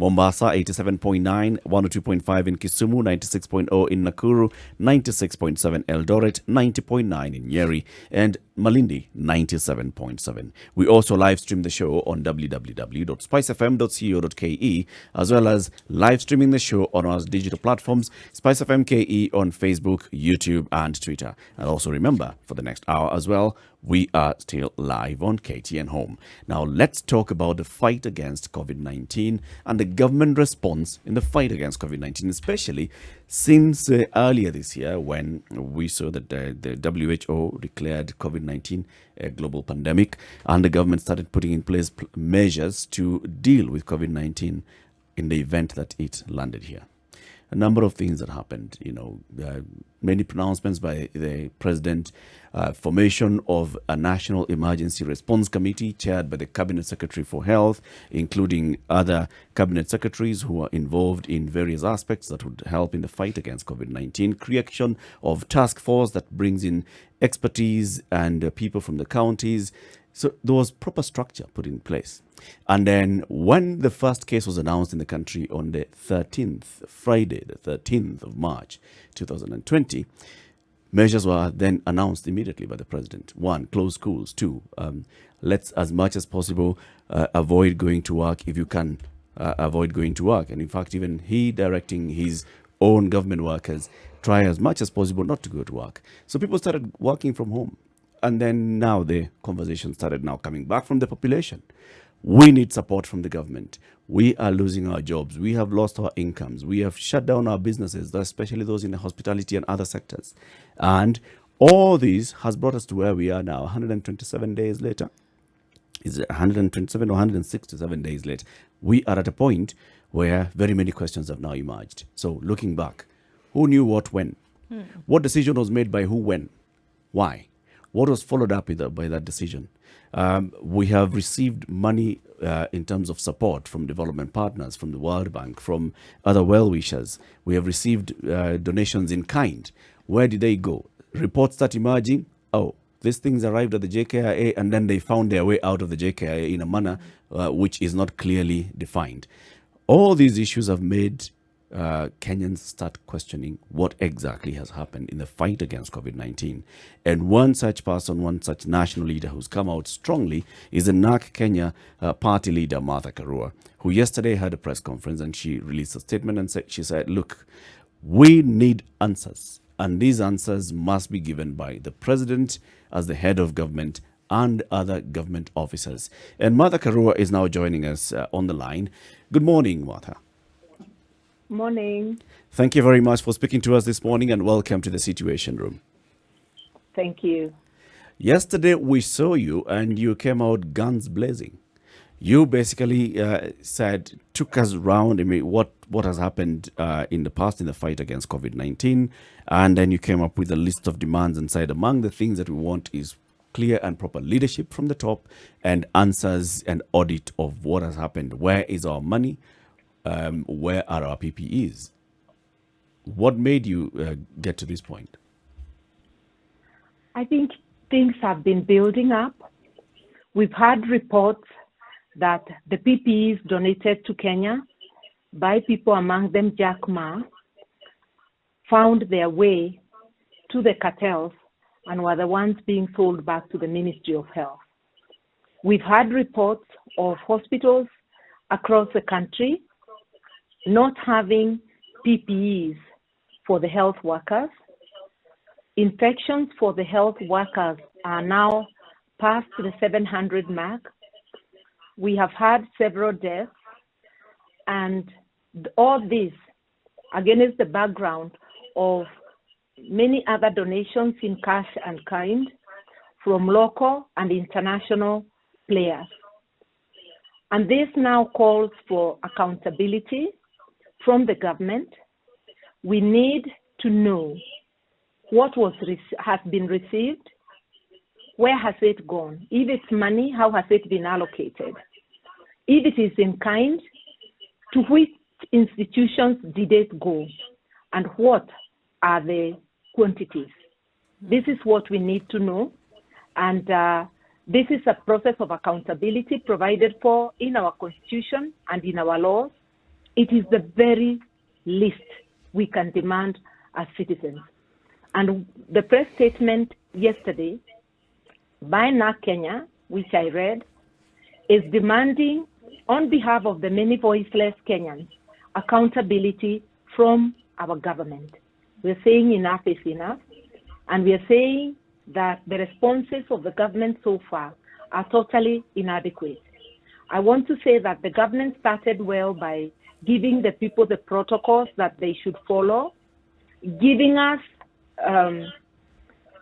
Mombasa 87.9, 102.5 in Kisumu, 96.0 in Nakuru, 96.7 Eldoret, 90.9 in Nyeri, and Malindi 97.7. We also live stream the show on www.spicefm.co.ke, as well as live streaming the show on our digital platforms, Spice FM KE on Facebook, YouTube, and Twitter. And also remember, for the next hour as well, we are still live on KTN Home. Now, let's talk about the fight against COVID-19 and the government response in the fight against COVID-19, especially since earlier this year when we saw that the WHO declared COVID-19 a global pandemic and the government started putting in place measures to deal with COVID-19 in the event that it landed here. A number of things that happened, many pronouncements by the president, formation of a national emergency response committee chaired by the cabinet secretary for health, including other cabinet secretaries who are involved in various aspects that would help in the fight against COVID-19, creation of task force that brings in expertise and people from the counties. So there was proper structure put in place. And then when the first case was announced in the country on the 13th, Friday, the 13th of March, 2020, measures were then announced immediately by the president. 1, close schools. 2, let's as much as possible avoid going to work if you can avoid going to work. And in fact, even he directing his own government workers, try as much as possible not to go to work. So people started working from home. And then now the conversation started now coming back from the population. We need support from the government. We are losing our jobs. We have lost our incomes. We have shut down our businesses, especially those in the hospitality and other sectors. And all this has brought us to where we are now, 127 days later. Is it 127 or 167 days later? We are at a point where very many questions have now emerged. So looking back, who knew what when? What decision was made by who when? Why? What was followed up by that decision? We have received money in terms of support from development partners, from the World Bank, from other well-wishers. We have received donations in kind. Where did they go? Reports start emerging. Oh, these things arrived at the JKIA and then they found their way out of the JKIA in a manner which is not clearly defined. All these issues have made Kenyans start questioning what exactly has happened in the fight against COVID-19. And one such person, one such national leader who's come out strongly is the NARC Kenya party leader, Martha Karua, who yesterday had a press conference and she released a statement and she said, look, we need answers. And these answers must be given by the president as the head of government and other government officers. And Martha Karua is now joining us on the line. Good morning, Martha. Morning. Thank you very much for speaking to us this morning and welcome to the Situation Room. Thank you. Yesterday we saw you and you came out guns blazing. You basically took us around what has happened in the past in the fight against COVID-19, and then you came up with a list of demands and said among the things that we want is clear and proper leadership from the top and answers and audit of what has happened. Where is our money? Where are our PPEs? What made you get to this point? I think things have been building up. We've had reports that the PPEs donated to Kenya by people, among them Jack Ma, found their way to the cartels and were the ones being sold back to the Ministry of Health. We've had reports of hospitals across the country not having PPEs for the health workers. Infections for the health workers are now past the 700 mark. We have had several deaths, and all this against the background of many other donations in cash and kind from local and international players. And this now calls for accountability from the government. We need to know what has been received, where has it gone? If it's money, how has it been allocated? If it is in kind, to which institutions did it go? And what are the quantities? This is what we need to know. And this is a process of accountability provided for in our constitution and in our laws. It is the very least we can demand as citizens. And the press statement yesterday by NAC Kenya, which I read, is demanding, on behalf of the many voiceless Kenyans, accountability from our government. We're saying enough is enough, and we are saying that the responses of the government so far are totally inadequate. I want to say that the government started well by giving the people the protocols that they should follow, giving us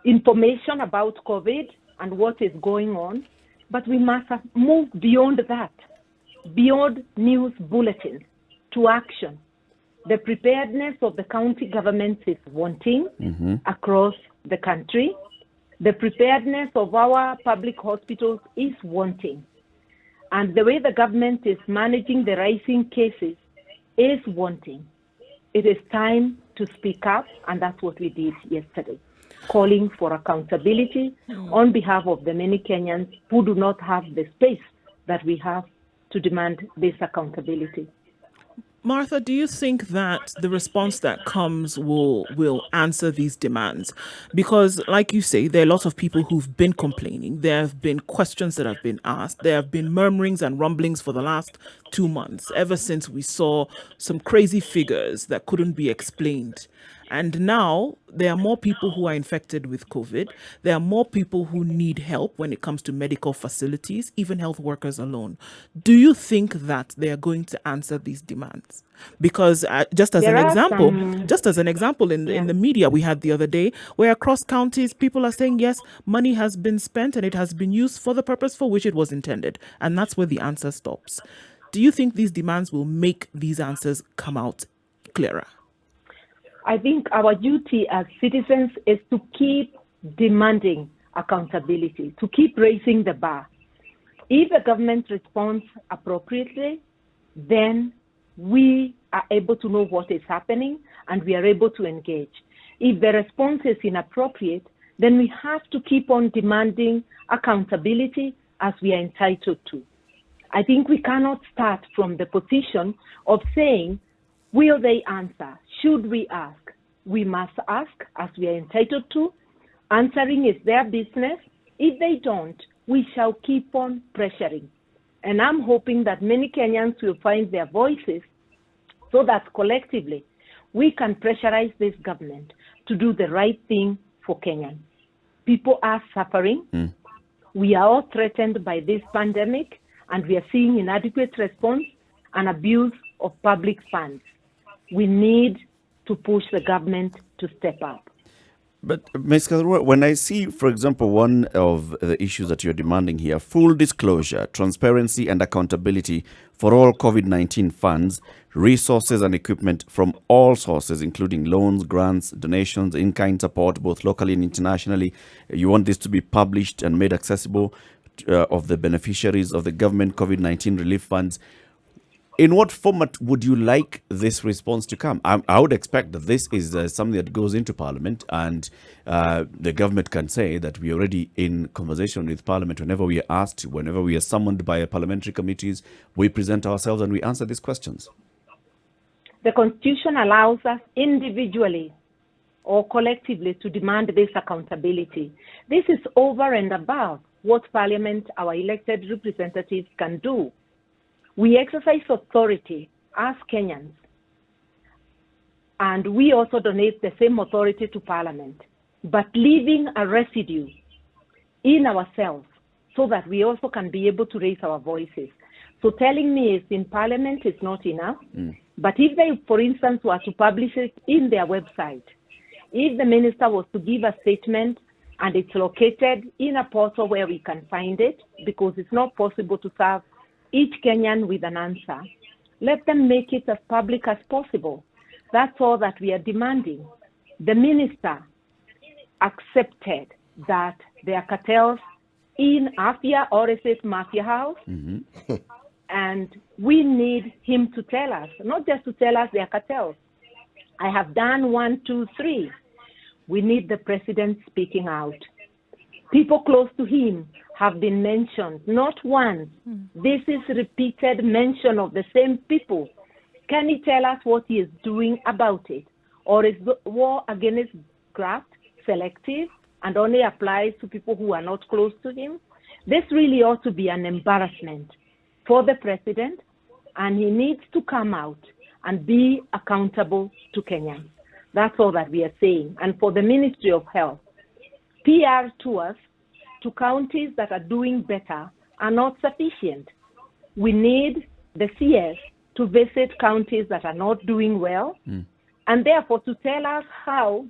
information about COVID and what is going on, but we must have moved beyond that, beyond news bulletins to action. The preparedness of the county governments is wanting across the country. The preparedness of our public hospitals is wanting. And the way the government is managing the rising cases is wanting. It is time to speak up, and that's what we did yesterday, calling for accountability on behalf of the many Kenyans who do not have the space that we have to demand this accountability. Martha, do you think that the response that comes will answer these demands? Because, like you say, there are lots of people who've been complaining. There have been questions that have been asked. There have been murmurings and rumblings for the last 2 months, ever since we saw some crazy figures that couldn't be explained. And now there are more people who are infected with COVID. There are more people who need help when it comes to medical facilities, even health workers alone. Do you think that they are going to answer these demands? Because just as an example, in the media we had the other day, where across counties people are saying, yes, money has been spent and it has been used for the purpose for which it was intended. And that's where the answer stops. Do you think these demands will make these answers come out clearer? I think our duty as citizens is to keep demanding accountability, to keep raising the bar. If the government responds appropriately, then we are able to know what is happening and we are able to engage. If the response is inappropriate, then we have to keep on demanding accountability as we are entitled to. I think we cannot start from the position of saying, will they answer? Should we ask? We must ask as we are entitled to. Answering is their business. If they don't, we shall keep on pressuring. And I'm hoping that many Kenyans will find their voices so that collectively we can pressurize this government to do the right thing for Kenyans. People are suffering. We are all threatened by this pandemic, and we are seeing inadequate response and abuse of public funds. We need to push the government to step up. But Ms. Karua, when I see, for example, one of the issues that you're demanding here, full disclosure, transparency and accountability for all COVID-19 funds, resources and equipment from all sources, including loans, grants, donations, in-kind support, both locally and internationally. You want this to be published and made accessible of the beneficiaries of the government COVID-19 relief funds. In what format would you like this response to come? I would expect that this is something that goes into Parliament, and the government can say that we are already in conversation with Parliament. Whenever we are asked, whenever we are summoned by parliamentary committees, we present ourselves and we answer these questions. The Constitution allows us individually or collectively to demand this accountability. This is over and above what Parliament, our elected representatives, can do. We exercise authority as Kenyans, and we also donate the same authority to Parliament, but leaving a residue in ourselves so that we also can be able to raise our voices. So telling me it's in Parliament is not enough, but if they, for instance, were to publish it in their website, if the minister was to give a statement and it's located in a portal where we can find it, because it's not possible to serve each Kenyan with an answer, let them make it as public as possible. That's all that we are demanding. The minister accepted that there are cartels in Afia, or is it Mafia House? And we need him to tell us, not just to tell us there are cartels. I have done 1, 2, 3. We need the president speaking out. People close to him have been mentioned, not once. This is repeated mention of the same people Can he tell us what he is doing about it? Or is the war against graft selective and only applies to people who are not close to him? This really ought to be an embarrassment for the president, and he needs to come out and be accountable to Kenyans. That's all that we are saying. And for the Ministry of Health, PR tours to counties that are doing better are not sufficient. We need the CS to visit counties that are not doing well, and therefore to tell us how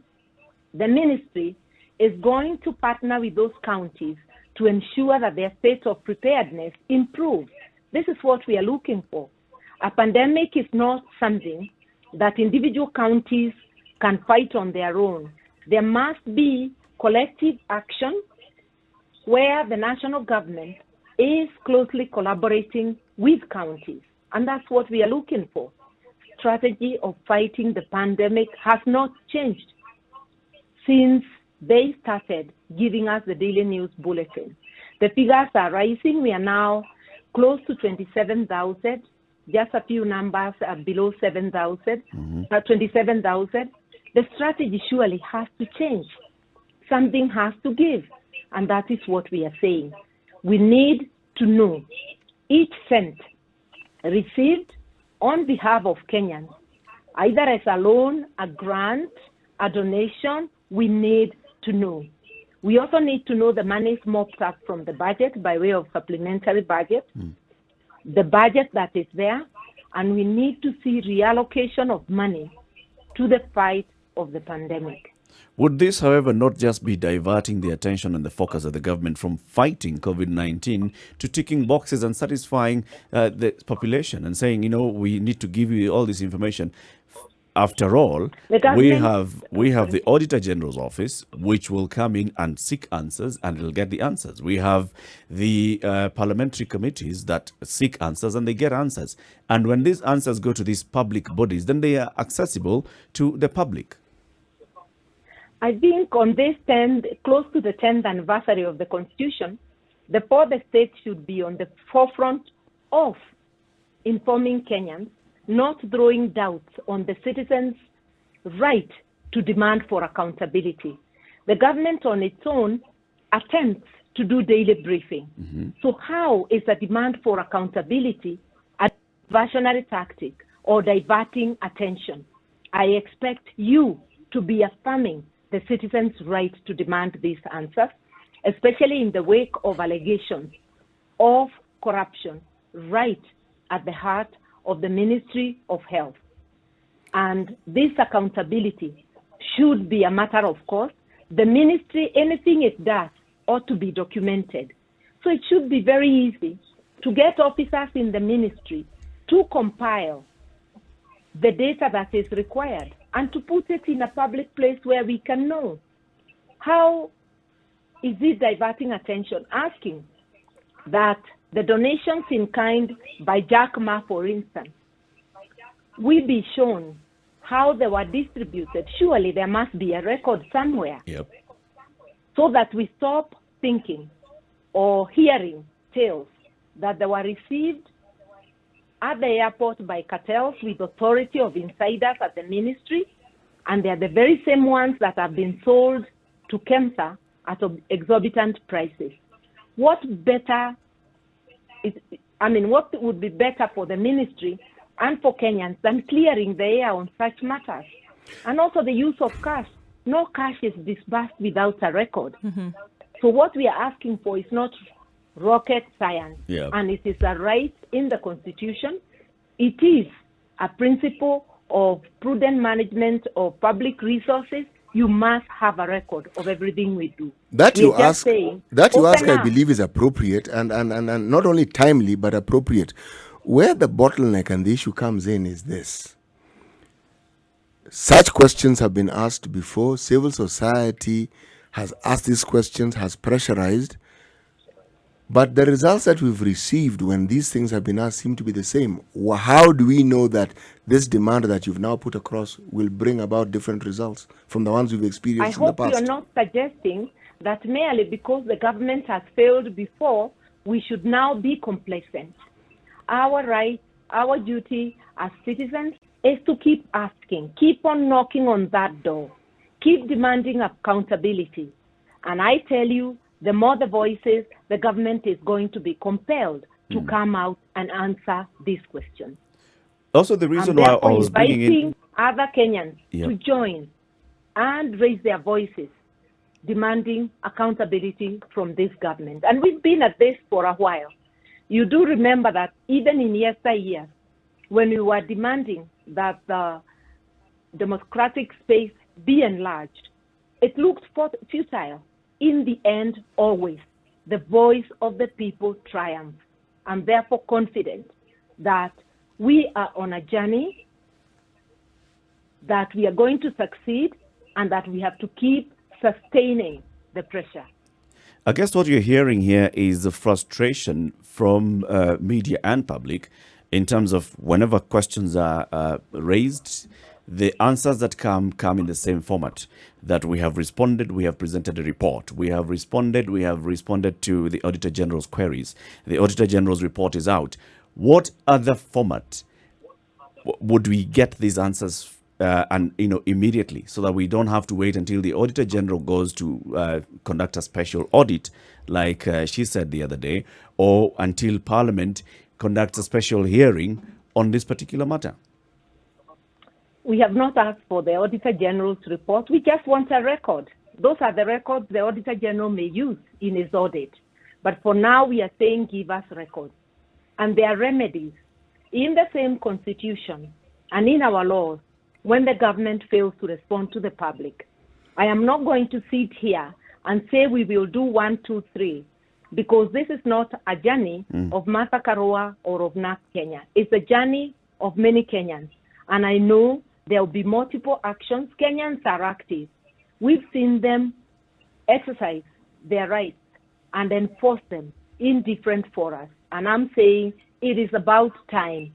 the ministry is going to partner with those counties to ensure that their state of preparedness improves. This is what we are looking for. A pandemic is not something that individual counties can fight on their own. There must be collective action where the national government is closely collaborating with counties. And that's what we are looking for. Strategy of fighting the pandemic has not changed since they started giving us the daily news bulletin. The figures are rising. We are now close to 27,000. Just a few numbers are below 7,000, 27,000. The strategy surely has to change. Something has to give. And that is what we are saying. We need to know each cent received on behalf of Kenyans, either as a loan, a grant, a donation. We need to know. We also need to know the money is mopped up from the budget by way of supplementary budget, the budget that is there, and we need to see reallocation of money to the fight of the pandemic. Would this, however, not just be diverting the attention and the focus of the government from fighting COVID-19 to ticking boxes and satisfying the population and saying, we need to give you all this information? After all, we have the Auditor General's office, which will come in and seek answers, and it'll get the answers. We have the parliamentary committees that seek answers, and they get answers. And when these answers go to these public bodies, then they are accessible to the public. I think on this close to the 10th anniversary of the Constitution, the fourth estate should be on the forefront of informing Kenyans, not throwing doubts on the citizens' right to demand for accountability. The government on its own attempts to do daily briefing. So how is a demand for accountability a diversionary tactic or diverting attention? I expect you to be affirming the citizens' right to demand these answers, especially in the wake of allegations of corruption right at the heart of the Ministry of Health. And this accountability should be a matter of course. The ministry, anything it does ought to be documented. So it should be very easy to get officers in the ministry to compile the data that is required and to put it in a public place where we can know. How is it diverting attention? Asking that the donations in kind by Jack Ma, for instance, will be shown how they were distributed. Surely there must be a record somewhere. So that we stop thinking or hearing tales that they were received at the airport by cartels with authority of insiders at the ministry, and they are the very same ones that have been sold to KEMSA at exorbitant prices. What would be better for the ministry and for Kenyans than clearing the air on such matters? And also the use of cash. No cash is disbursed without a record. So what we are asking for is not rocket science, and it is a right in the Constitution. It is a principle of prudent management of public resources. You must have a record of everything we do. That you ask, I believe, is appropriate and not only timely but appropriate. Where the bottleneck and the issue comes in is this. Such questions have been asked before. Civil society has asked these questions, has pressurized. But the results that we've received when these things have been asked seem to be the same. How do we know that this demand that you've now put across will bring about different results from the ones we've experienced in the past? I hope you're not suggesting that merely because the government has failed before, we should now be complacent. Our right our duty as citizens is to keep asking, keep on knocking on that door, keep demanding accountability. And I tell you, the more the voices, the government is going to be compelled to come out and answer these questions. Also, the reason I'm why I therefore was bringing inviting in... other Kenyans Yep. to join and raise their voices, demanding accountability from this government. And we've been at this for a while. You do remember that even in yesteryear, when we were demanding that the democratic space be enlarged, it looked futile. In the end, always, the voice of the people triumphs. I'm therefore confident that we are on a journey, that we are going to succeed, and that we have to keep sustaining the pressure. I guess what you're hearing here is the frustration from media and public in terms of whenever questions are raised, the answers that come in the same format. That we have responded, we have presented a report. We have responded to the Auditor General's queries. The Auditor General's report is out. What other format would we get these answers and immediately, so that we don't have to wait until the Auditor General goes to conduct a special audit, like she said the other day, or until Parliament conducts a special hearing on this particular matter? We have not asked for the Auditor General's report. We just want a record. Those are the records the Auditor General may use in his audit. But for now, we are saying give us records. And there are remedies in the same constitution and in our laws when the government fails to respond to the public. I am not going to sit here and say we will do 1, 2, 3, because this is not a journey of Martha Karua or of NAC Kenya. It's a journey of many Kenyans. And I know there will be multiple actions. Kenyans are active. We've seen them exercise their rights and enforce them in different forums. And I'm saying it is about time,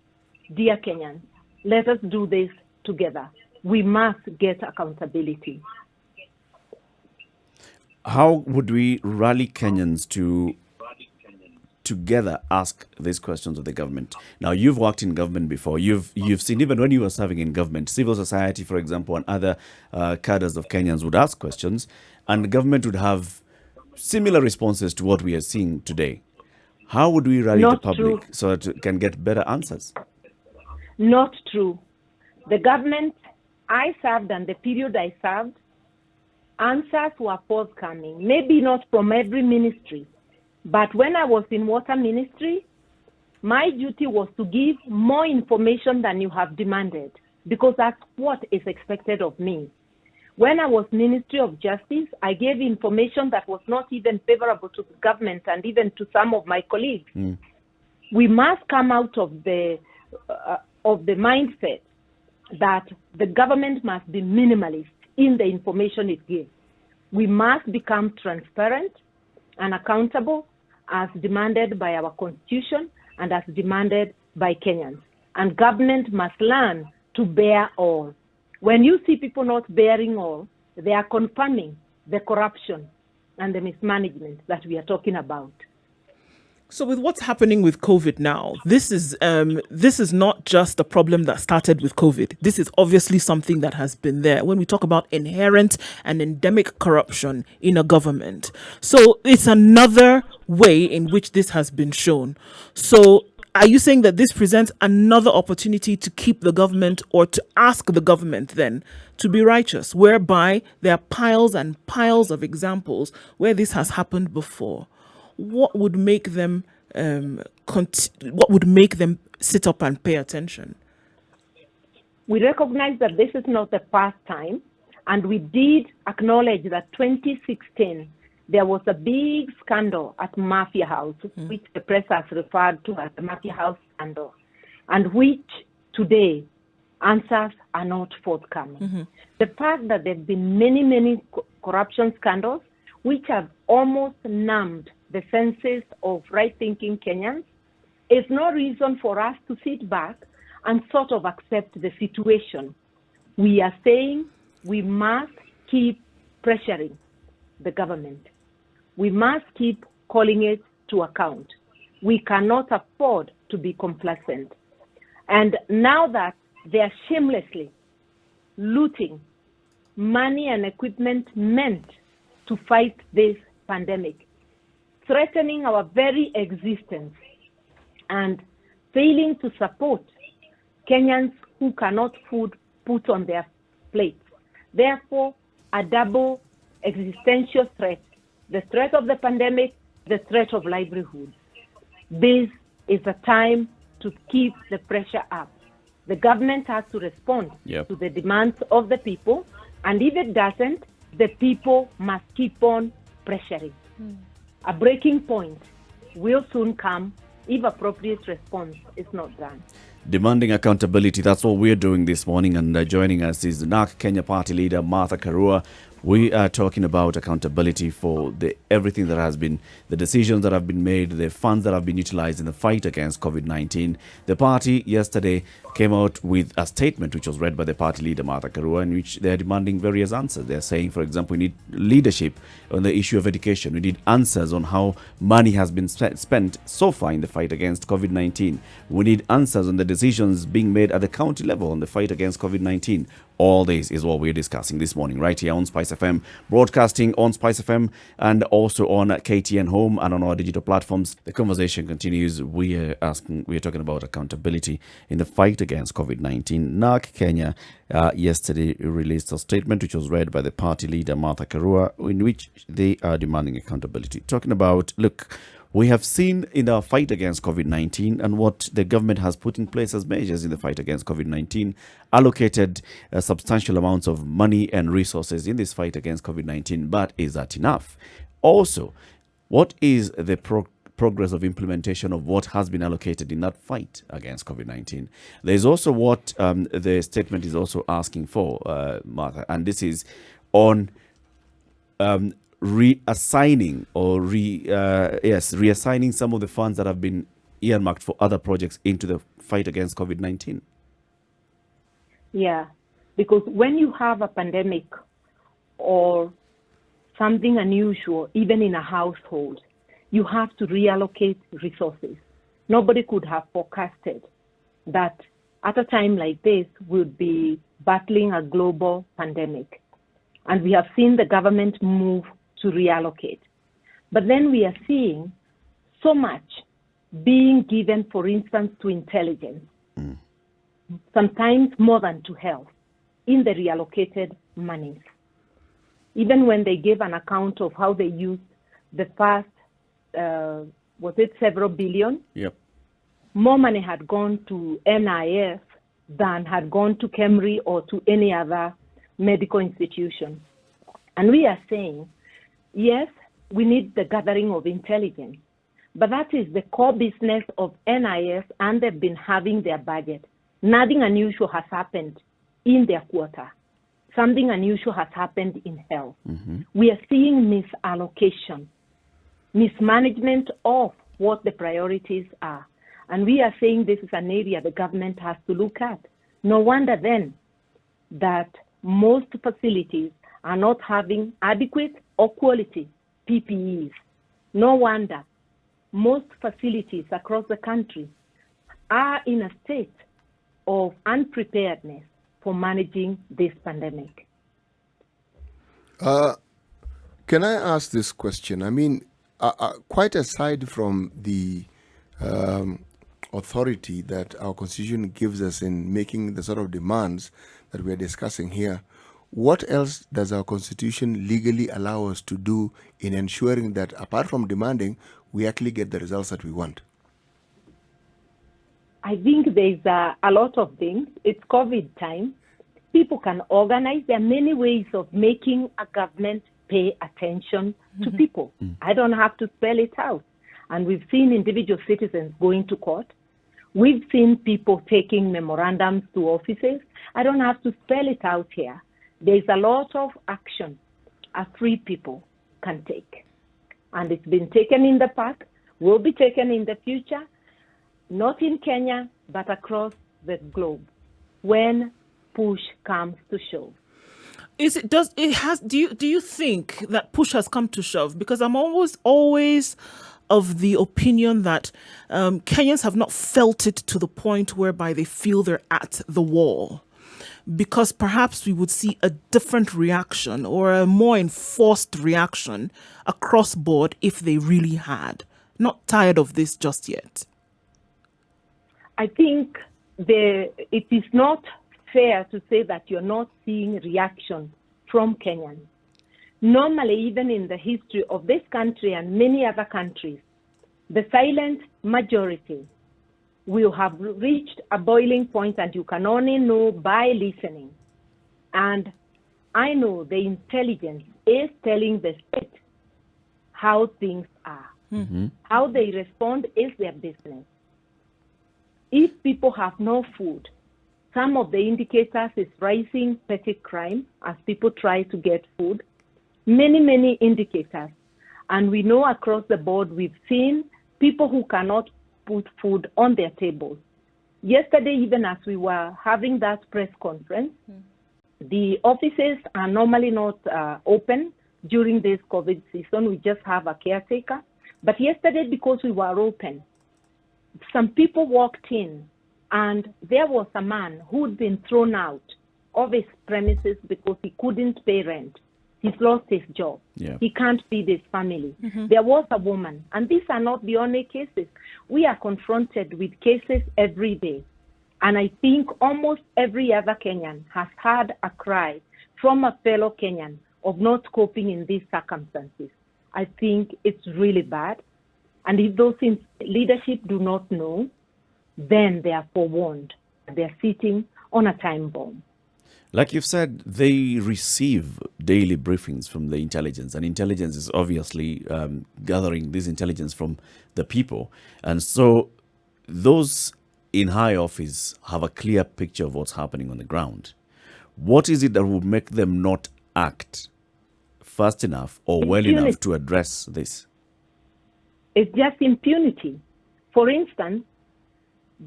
dear Kenyans. Let us do this together. We must get accountability. How would we rally Kenyans to together ask these questions of the government? Now, you've worked in government before. You've seen, even when you were serving in government, civil society, for example, and other cadres of Kenyans would ask questions, and the government would have similar responses to what we are seeing today. How would we rally the public so that it can get better answers? Not true. The government I served and the period I served, answers were forthcoming. Maybe not from every ministry, but when I was in water ministry, my duty was to give more information than you have demanded, because that's what is expected of me. When I was Ministry of Justice, I gave information that was not even favorable to the government and even to some of my colleagues. We must come out of the mindset that the government must be minimalist in the information it gives. We must become transparent and accountable as demanded by our constitution and as demanded by Kenyans. And government must learn to bear all. When you see people not bearing all, they are confirming the corruption and the mismanagement that we are talking about. So with what's happening with COVID now, this is not just a problem that started with COVID. This is obviously something that has been there when we talk about inherent and endemic corruption in a government. So it's another way in which this has been shown. So are you saying that this presents another opportunity to keep the government, or to ask the government then to be righteous, whereby there are piles and piles of examples where this has happened before? What would make them sit up and pay attention? We recognize that this is not the first time, and we did acknowledge that 2016 there was a big scandal at Mafia House, which the press has referred to as the Mafia House scandal, and which today answers are not forthcoming. The fact that there have been many corruption scandals which have almost numbed the senses of right-thinking Kenyans is no reason for us to sit back and sort of accept the situation. We are saying we must keep pressuring the government. We must keep calling it to account. We cannot afford to be complacent. And now that they are shamelessly looting money and equipment meant to fight this pandemic, threatening our very existence, and failing to support Kenyans who cannot put on their plates. Therefore, a double existential threat: the threat of the pandemic, the threat of livelihood. This is a time to keep the pressure up. The government has to respond to the demands of the people, and if it doesn't, the people must keep on pressuring. A breaking point will soon come if appropriate response is not done. Demanding accountability, that's what we're doing this morning. And joining us is NARC Kenya Party leader Martha Karua. We are talking about accountability for everything that has been, the decisions that have been made, the funds that have been utilized in the fight against COVID-19. The party yesterday came out with a statement which was read by the party leader Martha Karua, in which they're demanding various answers. They're saying, for example, we need leadership on the issue of education. We need answers on how money has been spent so far in the fight against COVID-19. We need answers on the decisions being made at the county level on the fight against COVID-19. All this is what we're discussing this morning right here on Spice FM, broadcasting on Spice FM and also on KTN Home and on our digital platforms. The conversation continues. We are talking about accountability in the fight against COVID-19. NARC Kenya yesterday released a statement which was read by the party leader Martha Karua, in which they are demanding accountability. Talking about, look, we have seen in our fight against COVID-19 and what the government has put in place as measures in the fight against COVID-19, allocated substantial amounts of money and resources in this fight against COVID-19. But is that enough? Also, what is the progress of implementation of what has been allocated in that fight against COVID-19? There's also what the statement is also asking for, Martha, and this is on reassigning some of the funds that have been earmarked for other projects into the fight against COVID-19. Yeah, because when you have a pandemic or something unusual, even in a household, you have to reallocate resources. Nobody could have forecasted that at a time like this we'll be battling a global pandemic. And we have seen the government move to reallocate. But then we are seeing so much being given, for instance, to intelligence, sometimes more than to health, in the reallocated monies. Even when they gave an account of how they used the past, was it several billion? Yep. More money had gone to NIS than had gone to KEMRI or to any other medical institution. And we are saying, yes, we need the gathering of intelligence, but that is the core business of NIS, and they've been having their budget. Nothing unusual has happened in their quarter. Something unusual has happened in health. We are seeing misallocation, mismanagement of what the priorities are. And we are saying this is an area the government has to look at. No wonder then that most facilities are not having adequate or quality PPEs. No wonder most facilities across the country are in a state of unpreparedness for managing this pandemic. Can I ask this question? I mean, quite aside from the authority that our constitution gives us in making the sort of demands that we're discussing here, what else does our constitution legally allow us to do in ensuring that, apart from demanding, we actually get the results that we want? I think there's a lot of things. It's COVID time. People can organize. There are many ways of making a government pay attention to people. I don't have to spell it out. And we've seen individual citizens going to court. We've seen people taking memorandums to offices. I don't have to spell it out here. There's a lot of action a free people can take. And it's been taken in the past, will be taken in the future, not in Kenya, but across the globe, when push comes to shove. Do you think that push has come to shove? Because I'm always of the opinion that Kenyans have not felt it to the point whereby they feel they're at the wall, because perhaps we would see a different reaction or a more enforced reaction across board if they really had. Not tired of this just yet. I think it is not fair to say that you're not seeing reaction from Kenyans. Normally, even in the history of this country and many other countries, the silent majority will have reached a boiling point, and you can only know by listening. And I know the intelligence is telling the state how things are. Mm-hmm. How they respond is their business. If people have no food, some of the indicators is rising petty crime as people try to get food. Many indicators. And we know across the board, we've seen people who cannot put food on their tables. Yesterday, even as we were having that press conference, the offices are normally not open during this COVID season. We just have a caretaker. But yesterday, because we were open, some people walked in, and there was a man who'd been thrown out of his premises because he couldn't pay rent. He's lost his job. Yeah. He can't feed his family. There was a woman, and these are not the only cases. We are confronted with cases every day. And I think almost every other Kenyan has had a cry from a fellow Kenyan of not coping in these circumstances. I think it's really bad. And if those in leadership do not know, then they are forewarned. They're sitting on a time bomb. Like you've said, they receive daily briefings from the intelligence, and intelligence is obviously gathering this intelligence from the people. And so those in high office have a clear picture of what's happening on the ground. What is it that would make them not act fast enough or well enough to address this? It's just impunity. For instance,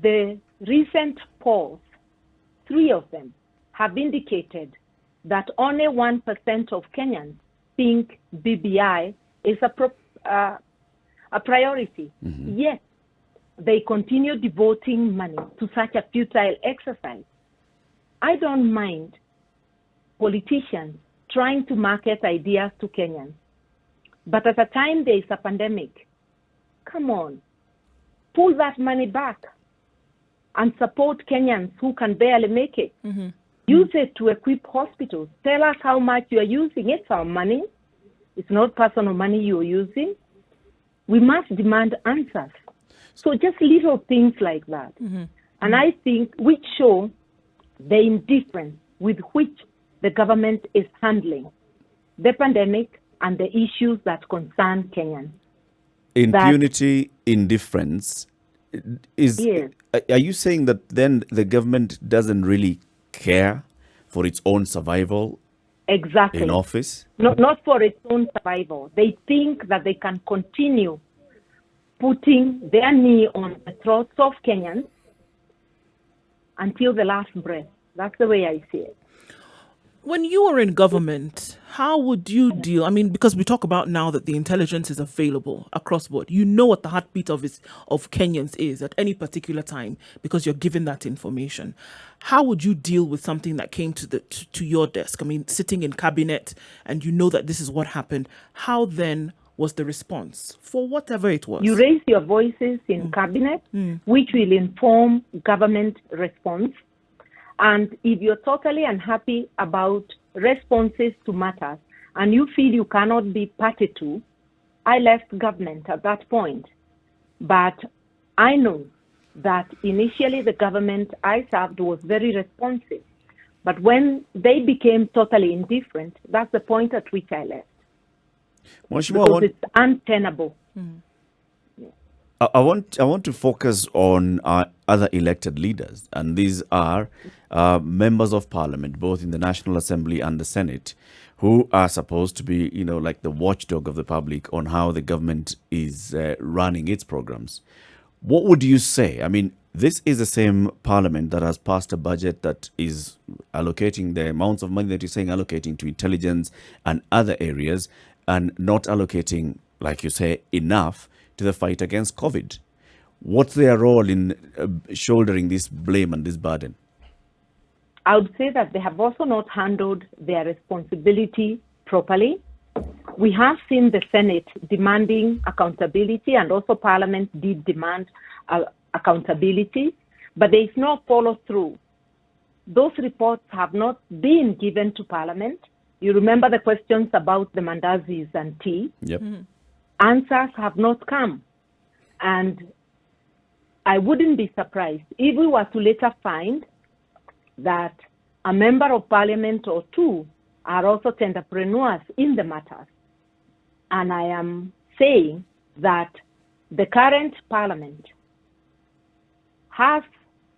the recent polls, 3 of them, have indicated that only 1% of Kenyans think BBI is a priority. Yet, they continue devoting money to such a futile exercise. I don't mind politicians trying to market ideas to Kenyans. But at a time there is a pandemic, come on, pull that money back and support Kenyans who can barely make it. Use it to equip hospitals. Tell us how much you are using. It's our money. It's not personal money you're using. We must demand answers. So just little things like that. And I think which show the indifference with which the government is handling the pandemic and the issues that concern Kenyans. Impunity, indifference. Yes. Are you saying that then the government doesn't really care for its own survival Exactly. in office? Not for its own survival. They think that they can continue putting their knee on the throats of Kenyans until the last breath. That's the way I see it. When you were in government, how would you deal? I mean, because we talk about now that the intelligence is available across board. You know what the heartbeat of Kenyans is at any particular time because you're given that information. How would you deal with something that came to your desk? I mean, sitting in cabinet and you know that this is what happened. How then was the response for whatever it was? You raise your voices in cabinet, which will inform government response. And if you're totally unhappy about responses to matters and you feel you cannot be party to, I left government at that point. But I know that initially the government I served was very responsive. But when they became totally indifferent, that's the point at which I left. Because it's untenable. I want to focus on other elected leaders, and these are members of parliament, both in the National Assembly and the Senate, who are supposed to be, like the watchdog of the public on how the government is running its programs. What would you say? I mean, this is the same parliament that has passed a budget that is allocating the amounts of money that you're saying allocating to intelligence and other areas, and not allocating, like you say, enough to the fight against COVID. What's their role in shouldering this blame and this burden? I would say that they have also not handled their responsibility properly. We have seen the Senate demanding accountability, and also Parliament did demand accountability, but there is no follow through. Those reports have not been given to Parliament. You remember the questions about the mandazis and tea? Yep. Answers have not come. And I wouldn't be surprised if we were to later find that a member of Parliament or two are also entrepreneurs in the matters. And I am saying that the current Parliament has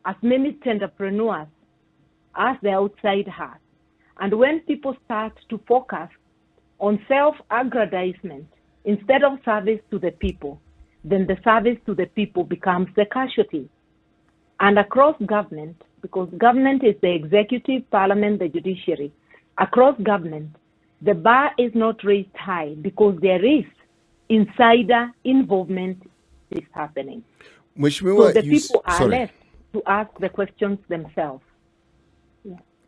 as many entrepreneurs as the outside has. And when people start to focus on self-aggrandizement instead of service to the people, then the service to the people becomes the casualty. And across government, because government is the executive, Parliament, the judiciary, across government, the bar is not raised high because there is insider involvement is happening. So the people are left to ask the questions themselves.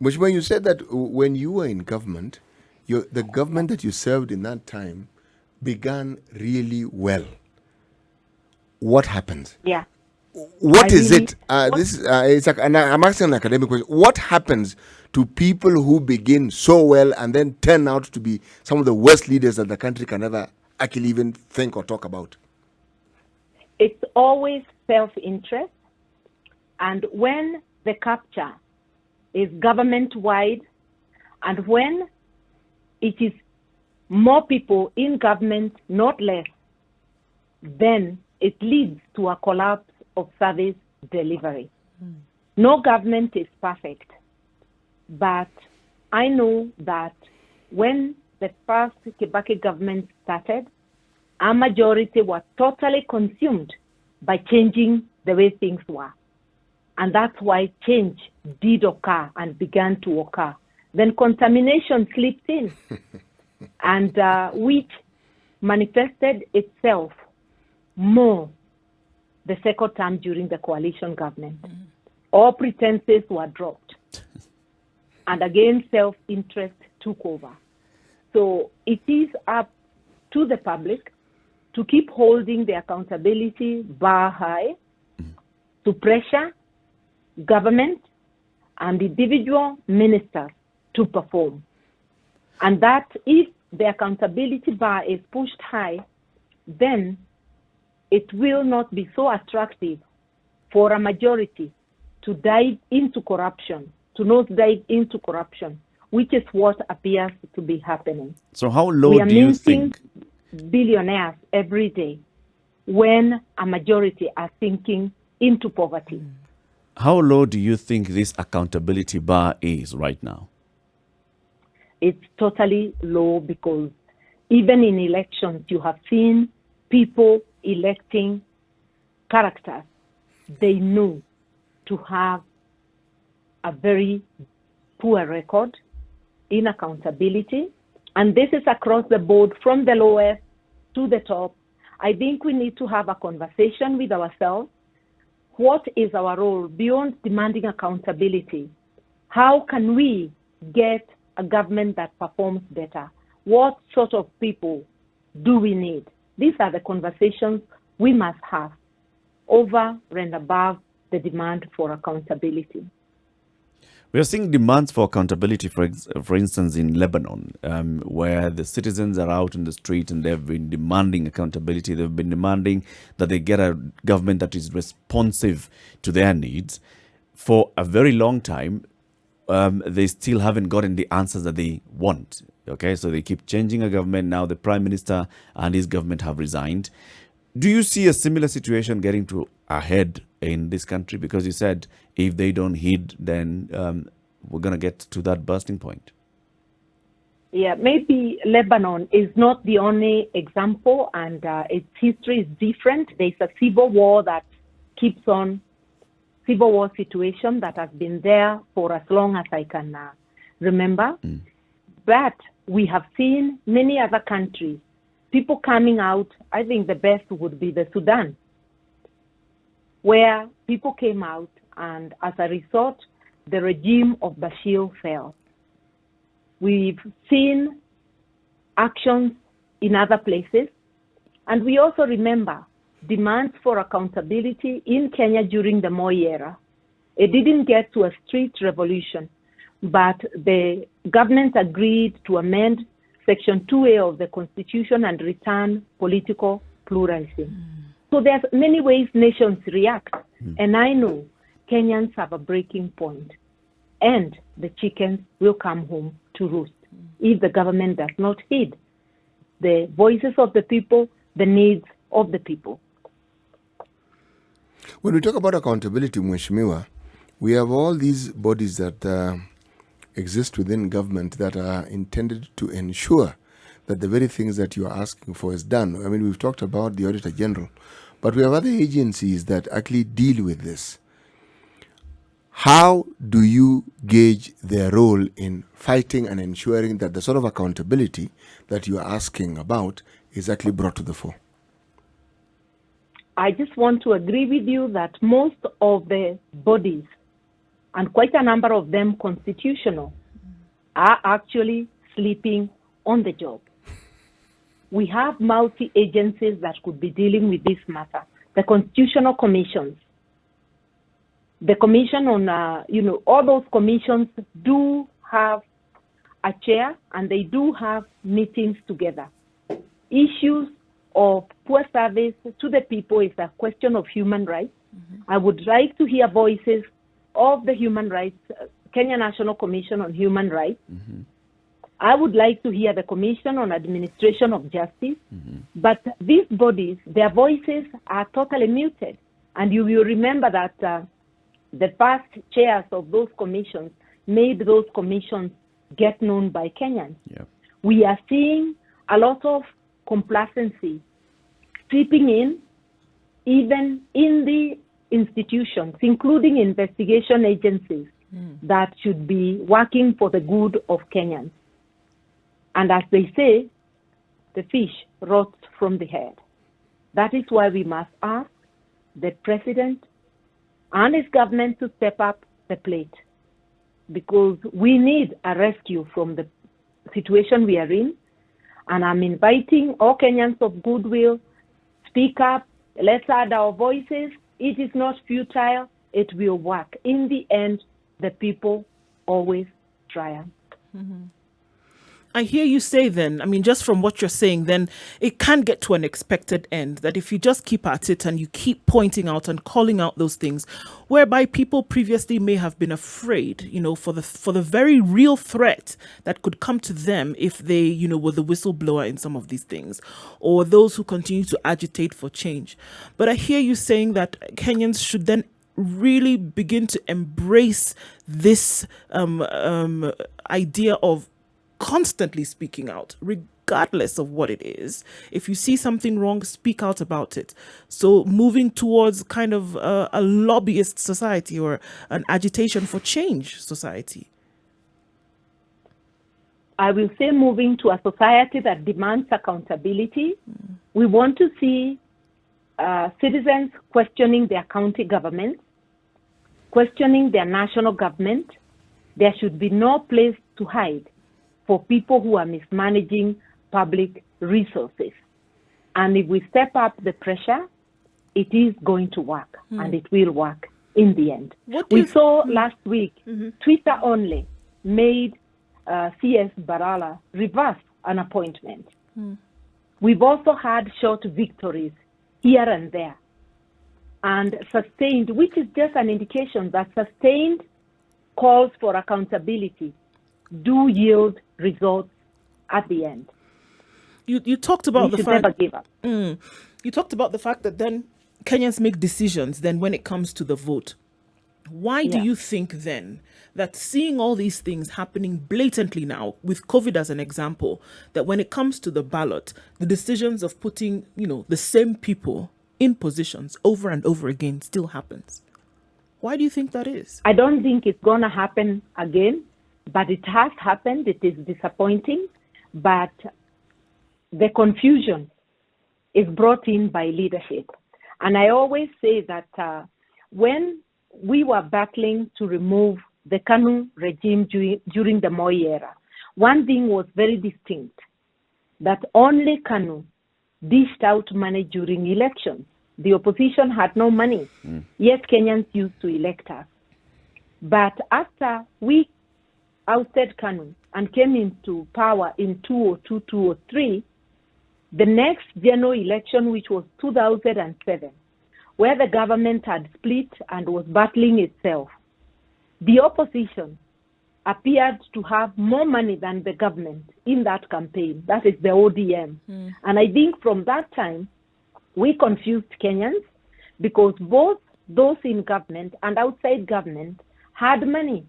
Mheshimiwa, you said that when you were in government, the government that you served in that time began really well. What happened? Yeah. What is it? I'm asking an academic question. What happens to people who begin so well and then turn out to be some of the worst leaders that the country can ever actually even think or talk about? It's always self-interest. And when the capture is government-wide, and when it is more people in government, not less, then it leads to a collapse of service delivery. No government is perfect, but I know that when the first Kibaki government started, a majority were totally consumed by changing the way things were. And that's why change did occur and began to occur. Then contamination slipped in, and which manifested itself more the second term during the coalition government. All pretenses were dropped. And again, self-interest took over. So it is up to the public to keep holding the accountability bar high, to pressure government and individual ministers to perform. And that if the accountability bar is pushed high, then it will not be so attractive for a majority to dive into corruption, to not dive into corruption, which is what appears to be happening. So how low do you think? Billionaires every day when a majority are sinking into poverty. How low do you think this accountability bar is right now? It's totally low because even in elections, you have seen people electing characters they know to have a very poor record in accountability. And this is across the board, from the lowest to the top. I think we need to have a conversation with ourselves. What is our role beyond demanding accountability? How can we get a government that performs better? What sort of people do we need? These are the conversations we must have over and above the demand for accountability. We are seeing demands for accountability, for instance, in Lebanon, where the citizens are out in the street and they've been demanding accountability. They've been demanding that they get a government that is responsive to their needs. For a very long time, they still haven't gotten the answers that they want. Okay, so they keep changing a government. Now the prime minister and his government have resigned. Do you see a similar situation getting to a head in this country? Because you said if they don't heed, then we're going to get to that bursting point. Yeah, maybe Lebanon is not the only example, and its history is different. There's a civil war that keeps on, civil war situation that has been there for as long as I can remember. But we have seen many other countries people coming out, I think the best would be the Sudan, where people came out and as a result, the regime of Bashir fell. We've seen actions in other places, and we also remember demands for accountability in Kenya during the Moi era. It didn't get to a street revolution, but the government agreed to amend Section 2A of the Constitution and return political pluralism. So there's many ways nations react, and I know Kenyans have a breaking point, and the chickens will come home to roost if the government does not heed the voices of the people, the needs of the people. When we talk about accountability, Mheshimiwa, we have all these bodies that exist within government that are intended to ensure that the very things that you are asking for is done. I mean, we've talked about the Auditor General, but we have other agencies that actually deal with this. How do you gauge their role in fighting and ensuring that the sort of accountability that you are asking about is actually brought to the fore? I just want to agree with you that most of the bodies, and quite a number of them constitutional, are actually sleeping on the job. We have multi-agencies that could be dealing with this matter. The constitutional commissions, the commission on, all those commissions do have a chair and they do have meetings together. Issues of poor service to the people is a question of human rights. I would like to hear voices of the human rights, Kenya National Commission on Human Rights. I would like to hear the Commission on Administration of Justice. But these bodies, their voices are totally muted. And you will remember that the past chairs of those commissions made those commissions get known by Kenyans. We are seeing a lot of complacency creeping in, even in the institutions, including investigation agencies that should be working for the good of Kenyans. And as they say, the fish rots from the head. That is why we must ask the president and his government to step up the plate, because we need a rescue from the situation we are in. And I'm inviting all Kenyans of goodwill, speak up, let's add our voices. It is not futile, it will work. In the end, the people always triumph. I hear you say then, I mean, just from what you're saying, then it can get to an expected end, that if you just keep at it and you keep pointing out and calling out those things, whereby people previously may have been afraid, for the very real threat that could come to them if they, were the whistleblower in some of these things, or those who continue to agitate for change. But I hear you saying that Kenyans should then really begin to embrace this idea of constantly speaking out, regardless of what it is. If you see something wrong, speak out about it. So moving towards kind of a lobbyist society or an agitation for change society. I will say moving to a society that demands accountability. We want to see citizens questioning their county government, questioning their national government. There should be no place to hide for people who are mismanaging public resources. And if we step up the pressure, it is going to work, and it will work in the end. We saw last week, Twitter only made CS Barala reverse an appointment. We've also had short victories here and there, and sustained, which is just an indication that sustained calls for accountability do yield results at the end. You talked about the fact never give up. You talked about the fact that then Kenyans make decisions then when it comes to the vote. Why do you think then that seeing all these things happening blatantly now, with COVID as an example, that when it comes to the ballot, the decisions of putting, the same people in positions over and over again still happens? Why do you think that is? I don't think it's going to happen again. But it has happened. It is disappointing. But the confusion is brought in by leadership. And I always say that when we were battling to remove the KANU regime during the Moi era, one thing was very distinct, that only KANU dished out money during elections. The opposition had no money, yet Kenyans used to elect us. But after we ousted KANU and came into power in 2002, 2003, the next general election, which was 2007, where the government had split and was battling itself, the opposition appeared to have more money than the government in that campaign. That is the ODM. And I think from that time, we confused Kenyans because both those in government and outside government had money.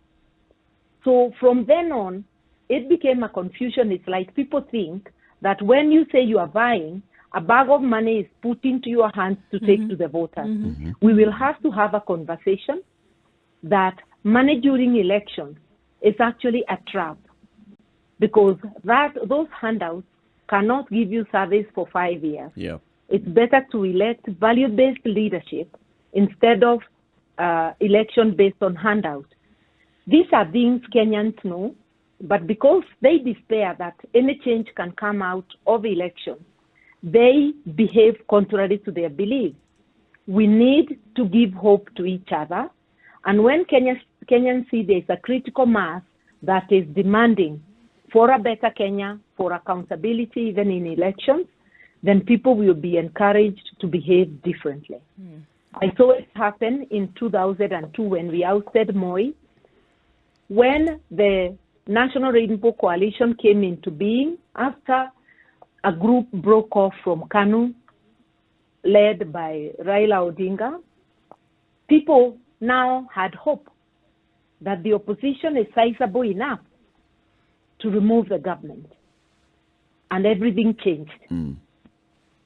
So from then on, it became a confusion. It's like people think that when you say you are buying, a bag of money is put into your hands to take to the voters. We will have to have a conversation that money during elections is actually a trap, because those handouts cannot give you service for 5 years. Yeah. It's better to elect value-based leadership instead of election based on handouts. These are things Kenyans know, but because they despair that any change can come out of elections, they behave contrary to their beliefs. We need to give hope to each other. And when Kenyans see there's a critical mass that is demanding for a better Kenya, for accountability even in elections, then people will be encouraged to behave differently. I saw it happen in 2002 when we ousted Moi. When the National Rainbow Coalition came into being, after a group broke off from KANU, led by Raila Odinga, people now had hope that the opposition is sizable enough to remove the government. And everything changed.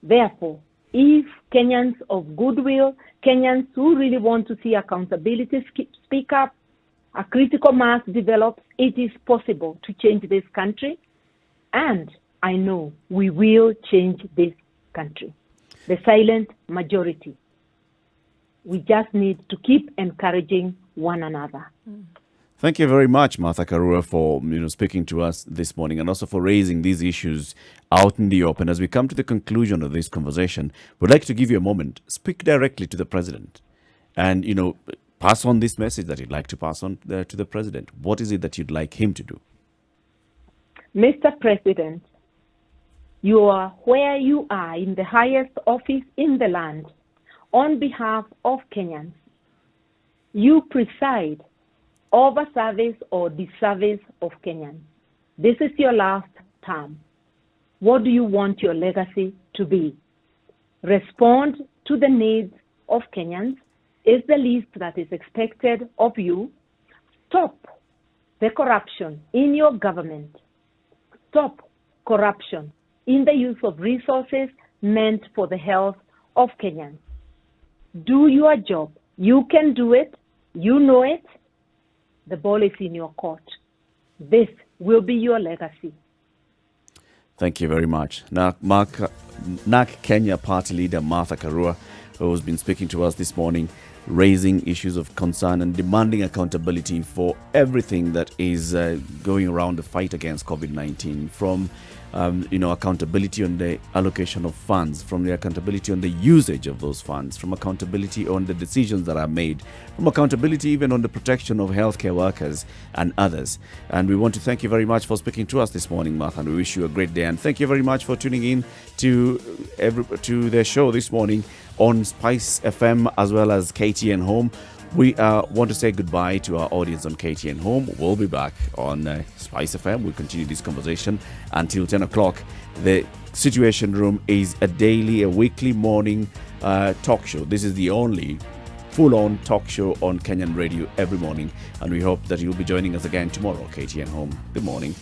Therefore, if Kenyans of goodwill, Kenyans who really want to see accountability speak up, a critical mass develops, it is possible to change this country. And I know we will change this country. The silent majority. We just need to keep encouraging one another. Thank you very much, Martha Karua, for speaking to us this morning, and also for raising these issues out in the open. As we come to the conclusion of this conversation, we'd like to give you a moment. Speak directly to the president, and pass on this message that you'd like to pass on to the president. What is it that you'd like him to do? Mr. President, you are where you are in the highest office in the land on behalf of Kenyans. You preside over service or disservice of Kenyans. This is your last term. What do you want your legacy to be? Respond to the needs of Kenyans is the least that is expected of you. Stop the corruption in your government. Stop corruption in the use of resources meant for the health of Kenyans. Do your job. You can do it. You know it. The ball is in your court. This will be your legacy. Thank you very much. NARC Kenya Party leader Martha Karua, who's been speaking to us this morning, raising issues of concern and demanding accountability for everything that is going around the fight against COVID-19, from accountability on the allocation of funds, from the accountability on the usage of those funds, from accountability on the decisions that are made, from accountability even on the protection of healthcare workers and others. And we want to thank you very much for speaking to us this morning, Martha, and we wish you a great day. And thank you very much for tuning in to their show this morning on Spice FM as well as KTN Home. We want to say goodbye to our audience on KTN Home. We'll be back on Spice FM. We'll continue this conversation until 10 o'clock. The Situation Room is a weekly morning talk show. This is the only full-on talk show on Kenyan radio every morning. And we hope that you'll be joining us again tomorrow, KTN Home. Good morning.